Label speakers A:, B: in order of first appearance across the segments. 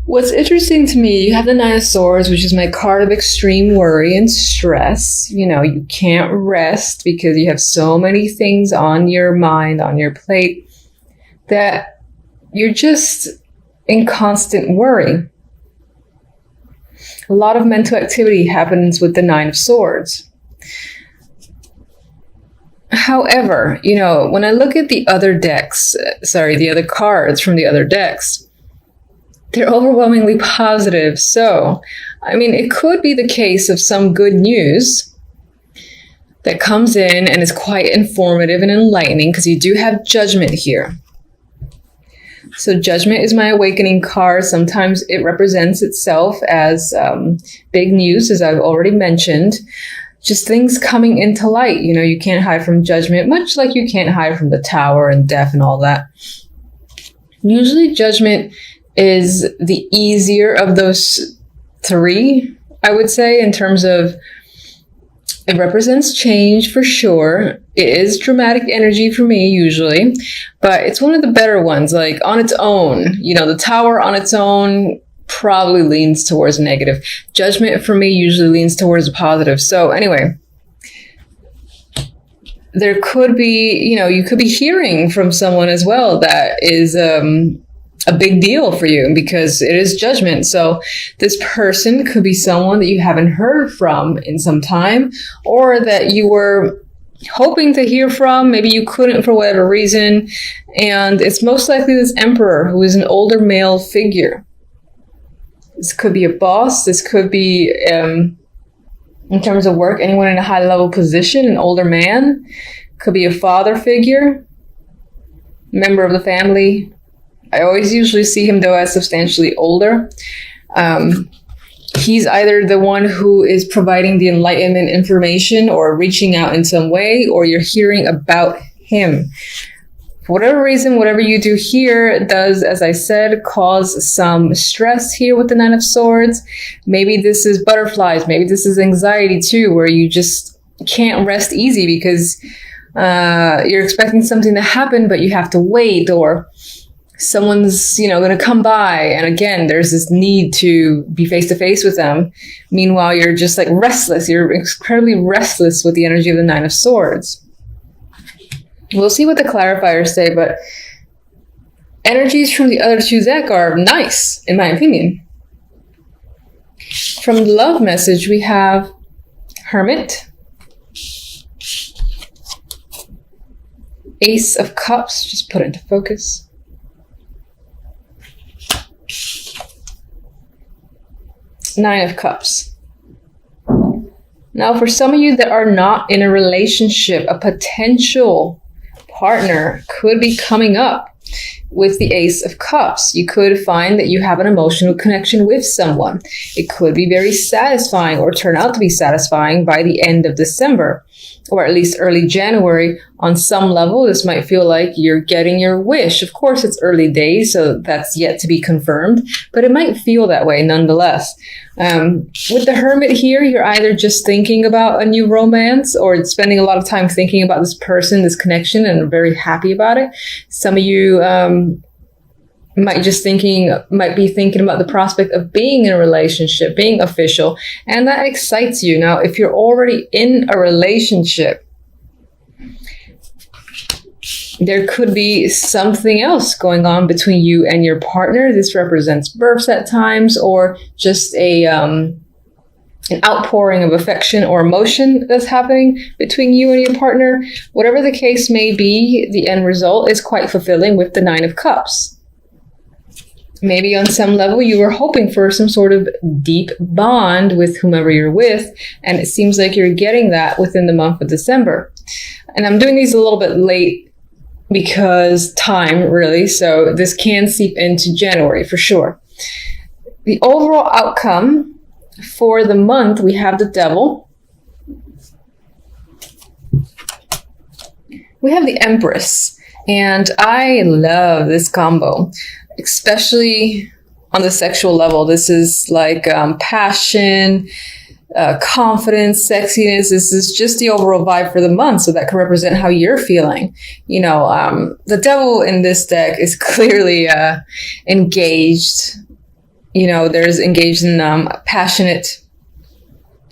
A: What's interesting to me, you have the Nine of Swords, which is my card of extreme worry and stress. You know, you can't rest because you have so many things on your mind, on your plate, that you're just in constant worry. A lot of mental activity happens with the Nine of Swords. However, you know, when I look at the other cards from the other decks, they're overwhelmingly positive. So, I mean, it could be the case of some good news that comes in and is quite informative and enlightening, because you do have Judgment here. So Judgment is my awakening card. Sometimes it represents itself as big news, as I've already mentioned. Just things coming into light. You know, you can't hide from Judgment, much like you can't hide from the Tower and death and all that. Usually Judgment is the easier of those three, I would say, in terms of it represents change for sure. It is dramatic energy for me usually, but it's one of the better ones. Like on its own, you know, the Tower on its own probably leans towards negative. Judgment for me usually leans towards positive. So anyway, there could be, you know, you could be hearing from someone as well that is a big deal for you, because it is Judgment. So this person could be someone that you haven't heard from in some time, or that you were hoping to hear from. Maybe you couldn't for whatever reason. And it's most likely this Emperor, who is an older male figure. This could be a boss. This could be, in terms of work, anyone in a high level position, an older man. Could be a father figure, member of the family. I always usually see him, though, as substantially older. He's either the one who is providing the enlightenment information or reaching out in some way, or you're hearing about him. For whatever reason, whatever you do here does, as I said, cause some stress here with the Nine of Swords. Maybe this is butterflies. Maybe this is anxiety too, where you just can't rest easy because you're expecting something to happen, but you have to wait, or someone's, you know, going to come by. And again, there's this need to be face to face with them. Meanwhile, you're just like restless. You're incredibly restless with the energy of the Nine of Swords. We'll see what the clarifiers say, but energies from the other two decks are nice, in my opinion. From the love message, we have Hermit, Ace of Cups, just put it into focus, Nine of Cups. Now, for some of you that are not in a relationship, a potential partner could be coming up with the Ace of Cups. You could find that you have an emotional connection with someone. It could be very satisfying or turn out to be satisfying by the end of December, or at least early January. On some level, this might feel like you're getting your wish. Of course, it's early days, so that's yet to be confirmed, but it might feel that way nonetheless. With the Hermit here, you're either just thinking about a new romance or spending a lot of time thinking about this person, this connection, and are very happy about it. Some of you might be thinking about the prospect of being in a relationship, being official, and that excites you. Now, if you're already in a relationship, there could be something else going on between you and your partner. This represents births at times, or just an outpouring of affection or emotion that's happening between you and your partner. Whatever the case may be, the end result is quite fulfilling with the Nine of Cups. Maybe on some level you were hoping for some sort of deep bond with whomever you're with, and it seems like you're getting that within the month of December. And I'm doing these a little bit late because time, really, so this can seep into January for sure. The overall outcome for the month, we have the Devil. We have the Empress, and I love this combo, especially on the sexual level. This is like passion, confidence, sexiness. This is just the overall vibe for the month, so that can represent how you're feeling. You know, the Devil in this deck is clearly engaged. there's engaged in passionate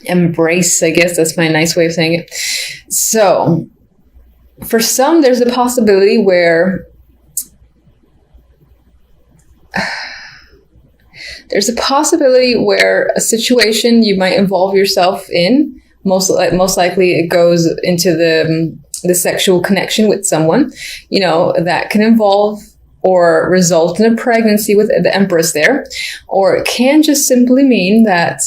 A: embrace, I guess that's my nice way of saying it. So for some, there's a possibility where a situation you might involve yourself in, most likely it goes into the sexual connection with someone, that can involve or result in a pregnancy with the Empress there, or it can just simply mean that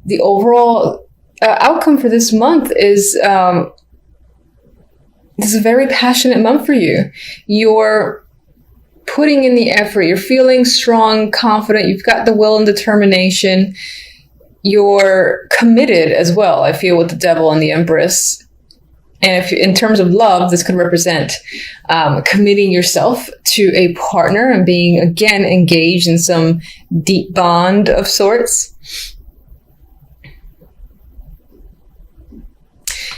A: the overall outcome for this month is this is a very passionate month for you. You're putting in the effort. You're feeling strong, confident. You've got the will and determination. You're committed as well, I feel, with the Devil and the Empress. And if in terms of love, this could represent committing yourself to a partner and being, again, engaged in some deep bond of sorts.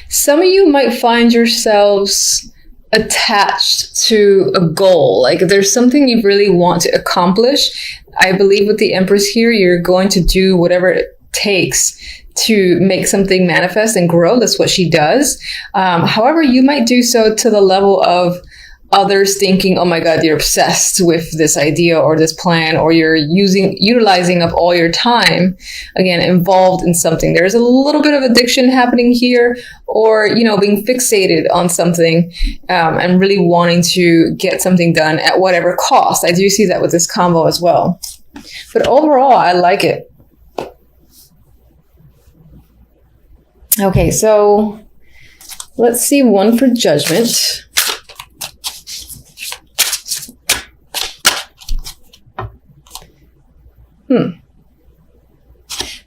A: Some of you might find yourselves attached to a goal. Like there's something you really want to accomplish. I believe with the Empress here, you're going to do whatever it takes to make something manifest and grow. That's what she does. However, you might do so to the level of others thinking, oh my God, you're obsessed with this idea or this plan, or you're utilizing up all your time, again, involved in something. There's a little bit of addiction happening here, or, being fixated on something and really wanting to get something done at whatever cost. I do see that with this combo as well. But overall, I like it. Okay, so let's see one for judgment.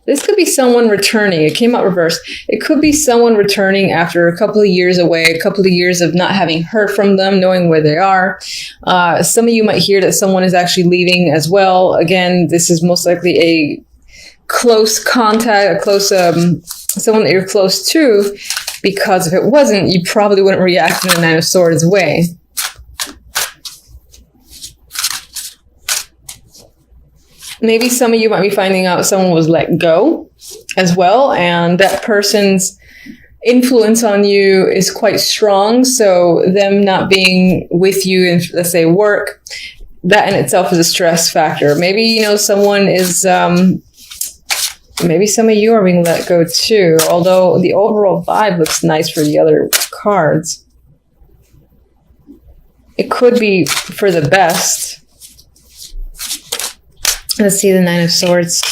A: This could be someone returning. It came out reversed. It could be someone returning after a couple of years away, a couple of years of not having heard from them, knowing where they are. Some of you might hear that someone is actually leaving as well. Again, this is most likely a close contact, someone that you're close to, because if it wasn't, you probably wouldn't react in the Nine of Swords way. Maybe some of you might be finding out someone was let go as well, and that person's influence on you is quite strong. So them not being with you in, let's say, work, that in itself is a stress factor. Maybe, someone is, maybe some of you are being let go too, although the overall vibe looks nice for the other cards. It could be for the best. Let's see the Nine of Swords.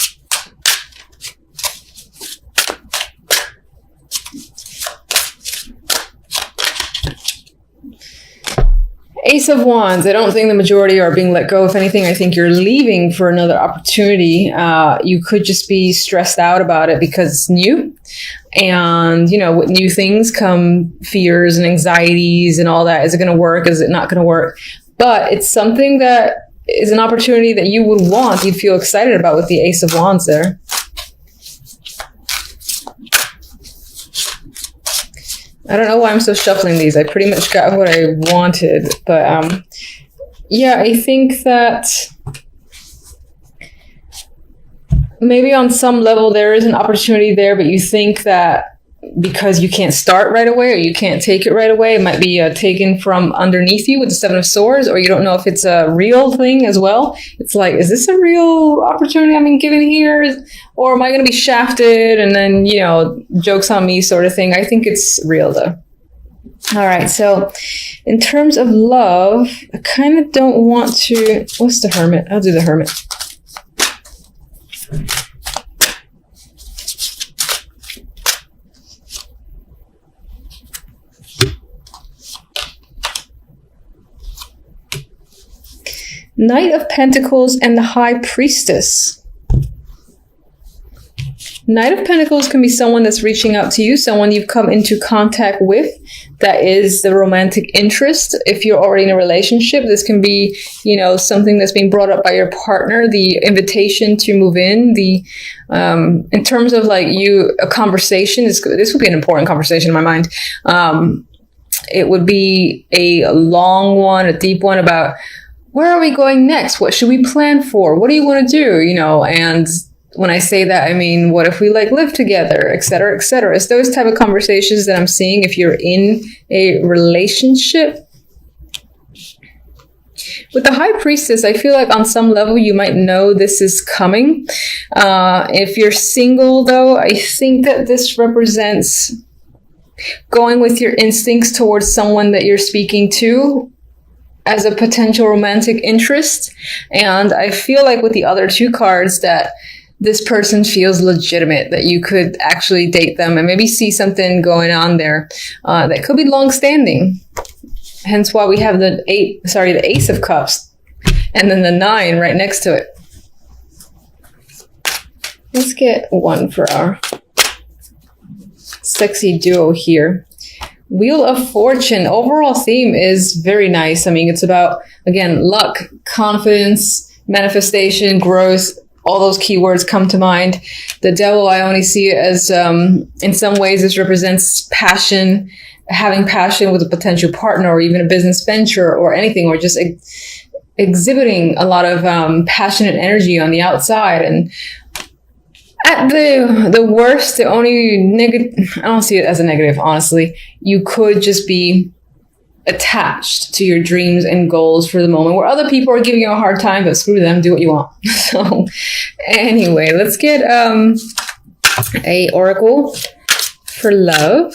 A: Ace of Wands. I don't think the majority are being let go. If anything, I think you're leaving for another opportunity. You could just be stressed out about it because it's new. And, with new things come fears and anxieties and all that. Is it going to work? Is it not going to work? But it's something that is an opportunity that you would want, you'd feel excited about with the Ace of Wands there. I don't know why I'm still shuffling these. I pretty much got what I wanted. But yeah, I think that maybe on some level there is an opportunity there, but you think that because you can't start right away or you can't take it right away, it might be taken from underneath you with the Seven of Swords, or you don't know if it's a real thing as well. It's like, is this a real opportunity I'm being given here? Or am I going to be shafted and then, joke's on me sort of thing? I think it's real though. All right, so in terms of love, I kind of don't want to... What's the Hermit? I'll do the Hermit. Knight of Pentacles and the High Priestess. Knight of Pentacles can be someone that's reaching out to you, someone you've come into contact with. That is the romantic interest. If you're already in a relationship, this can be, something that's being brought up by your partner, the invitation to move in, in terms of a conversation, this would be an important conversation in my mind. It would be a long one, a deep one about where are we going next? What should we plan for? What do you want to do? You know, and when I say that, I mean, what if we like live together, et cetera, et cetera. It's those type of conversations that I'm seeing if you're in a relationship. With the High Priestess, I feel like on some level you might know this is coming. If you're single, though, I think that this represents going with your instincts towards someone that you're speaking to as a potential romantic interest. And I feel like with the other two cards that this person feels legitimate, that you could actually date them and maybe see something going on there that could be long-standing. Hence why we have the Ace of Cups and then the 9 right next to it. Let's get one for our sexy duo here. Wheel of Fortune. Overall theme is very nice. I mean, it's about, again, luck, confidence, manifestation, growth. All those keywords come to mind. The Devil, I only see it as, in some ways, this represents passion, having passion with a potential partner or even a business venture or anything, or just exhibiting a lot of passionate energy on the outside. And at the worst, the only negative, I don't see it as a negative, honestly. You could just be attached to your dreams and goals for the moment, where other people are giving you a hard time, but screw them, do what you want. So anyway, let's get a oracle for love.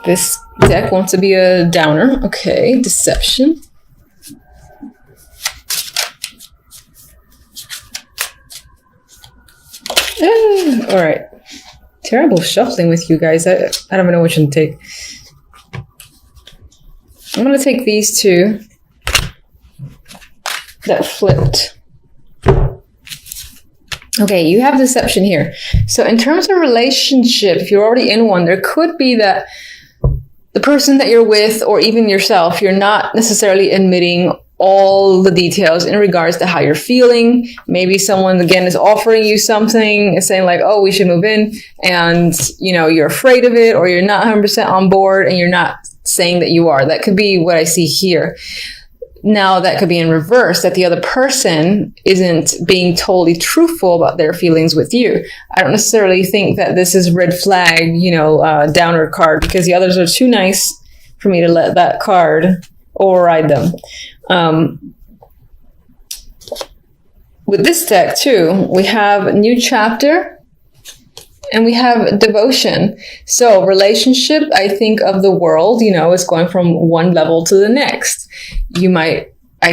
A: This deck wants to be a downer. Okay, deception. All right. Terrible shuffling with you guys. I don't even know which one to take. I'm going to take these two that flipped. Okay, you have deception here. So in terms of relationship, if you're already in one, there could be that the person that you're with, or even yourself, you're not necessarily admitting all the details in regards to how you're feeling. Maybe someone, again, is offering you something and saying like, oh, we should move in. And, you know, you're afraid of it, or you're not 100% on board and you're not saying that you are. That could be what I see here. Now, that could be in reverse, that the other person isn't being totally truthful about their feelings with you. I don't necessarily think that this is red flag, you know, downer card, because the others are too nice for me to let that card override them. With this deck, too, we have a new chapter. And we have devotion. So relationship, I think of the world, you know, is going from one level to the next. I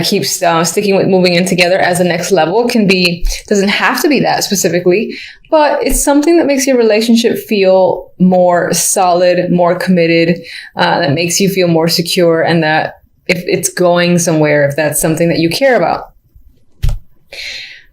A: keep sticking with moving in together as the next level. It can be, doesn't have to be that specifically, but it's something that makes your relationship feel more solid, more committed, that makes you feel more secure, and that if it's going somewhere, if that's something that you care about.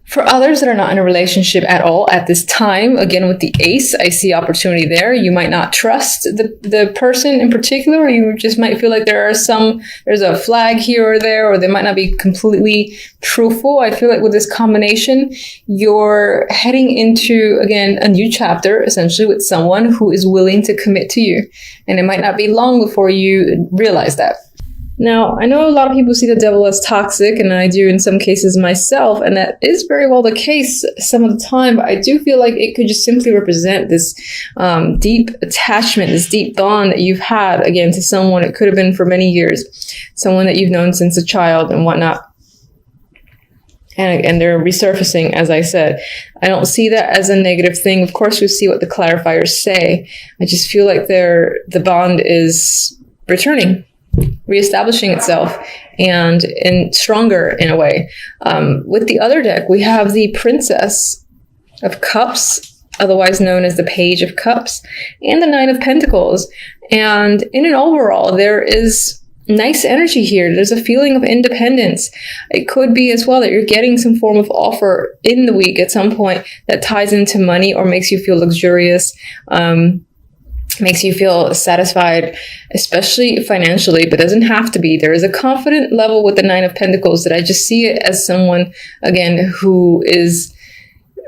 A: For others that are not in a relationship at all at this time, again, with the Ace, I see opportunity there. You might not trust the person in particular, or you just might feel like there's a flag here or there, or they might not be completely truthful. I feel like with this combination, you're heading into, again, a new chapter, essentially, with someone who is willing to commit to you. And it might not be long before you realize that. Now, I know a lot of people see the Devil as toxic, and I do in some cases myself, and that is very well the case some of the time, but I do feel like it could just simply represent this deep attachment, this deep bond that you've had, again, to someone. It could have been for many years, someone that you've known since a child and whatnot. And they're resurfacing, as I said. I don't see that as a negative thing. Of course, we see what the clarifiers say. I just feel like the bond is returning, reestablishing itself, and stronger in a way. With the other deck, we have the Princess of Cups, otherwise known as the Page of Cups, and the Nine of Pentacles. And in an overall, there is nice energy here. There's a feeling of independence. It could be as well that you're getting some form of offer in the week at some point that ties into money or makes you feel luxurious, makes you feel satisfied, especially financially, but doesn't have to be. There is a confident level with the Nine of Pentacles that I just see it as someone, again, who is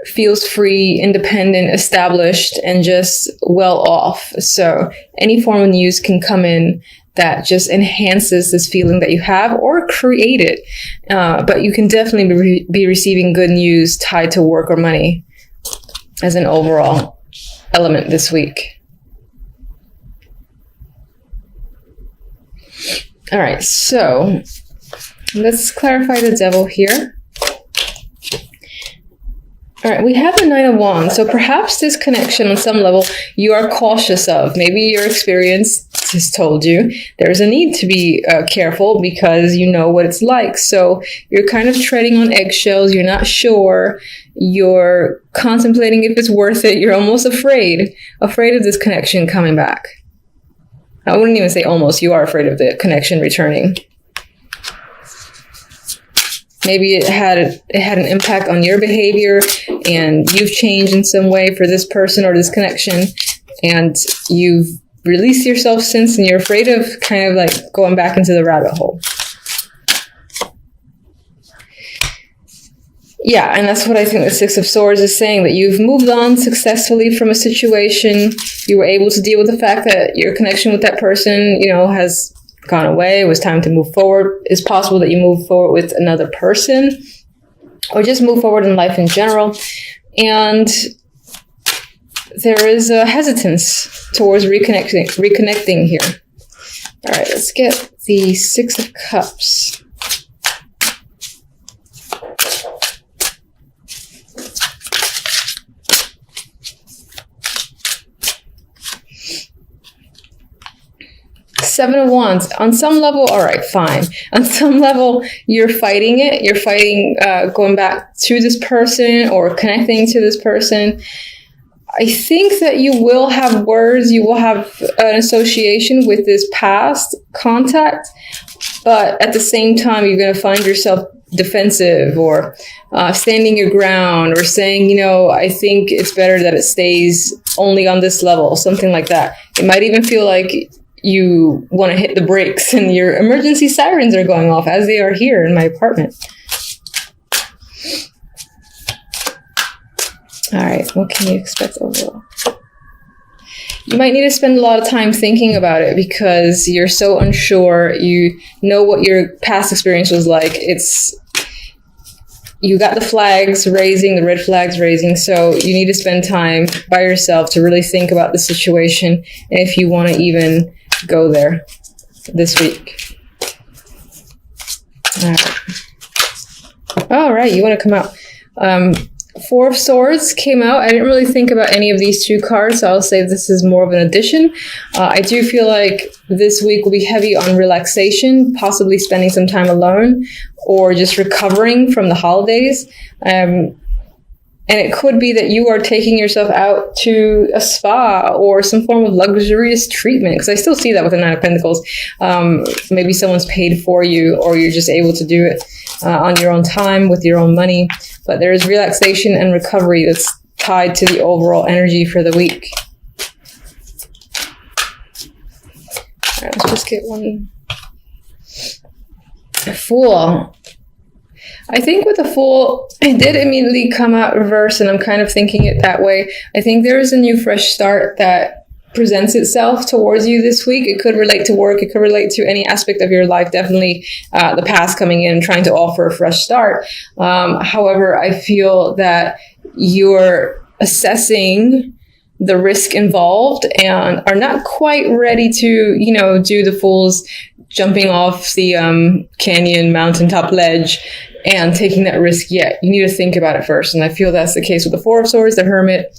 A: feels free, independent, established, and just well off. So any form of news can come in that just enhances this feeling that you have or create it. But you can definitely be receiving good news tied to work or money as an overall element this week. All right, so let's clarify the devil here. All right, we have the Nine of Wands. So perhaps this connection on some level you are cautious of. Maybe your experience has told you there's a need to be careful because you know what it's like. So you're kind of treading on eggshells. You're not sure. You're contemplating if it's worth it. You're almost afraid of this connection coming back. I wouldn't even say almost. You are afraid of the connection returning. Maybe it had an impact on your behavior and you've changed in some way for this person or this connection, and you've released yourself since, and you're afraid of kind of like going back into the rabbit hole. Yeah, and that's what I think the Six of Swords is saying, that you've moved on successfully from a situation. You were able to deal with the fact that your connection with that person, has gone away. It was time to move forward. It's possible that you move forward with another person or just move forward in life in general. And there is a hesitance towards reconnecting here. All right, let's get the Six of Cups. Seven of Wands. On some level, all right, fine. On some level, you're fighting it. You're fighting going back to this person or connecting to this person. I think that you will have words. You will have an association with this past contact. But at the same time, you're going to find yourself defensive or standing your ground or saying, I think it's better that it stays only on this level, something like that. It might even feel like you want to hit the brakes and your emergency sirens are going off, as they are here in my apartment. All right, what can you expect overall? You might need to spend a lot of time thinking about it because you're so unsure. You know what your past experience was like. You got the flags raising, the red flags raising, so you need to spend time by yourself to really think about the situation and if you want to even go there this week. All right, you want to come out. Four of Swords came out. I didn't really think about any of these two cards, so I'll say this is more of an addition. I do feel like this week will be heavy on relaxation, possibly spending some time alone or just recovering from the holidays. And it could be that you are taking yourself out to a spa or some form of luxurious treatment, because I still see that with the Nine of Pentacles. Maybe someone's paid for you or you're just able to do it on your own time with your own money. But there is relaxation and recovery that's tied to the overall energy for the week. All right, let's just get one. A Fool. I think with the Fool, it did immediately come out reverse, and I'm kind of thinking it that way. I think there is a new fresh start that presents itself towards you this week. It could relate to work. It could relate to any aspect of your life. Definitely the past coming in, trying to offer a fresh start. However, I feel that you're assessing the risk involved and are not quite ready to, do the Fool's jumping off the canyon mountaintop ledge and taking that risk yet. You need to think about it first. And I feel that's the case with the Four of Swords, the Hermit,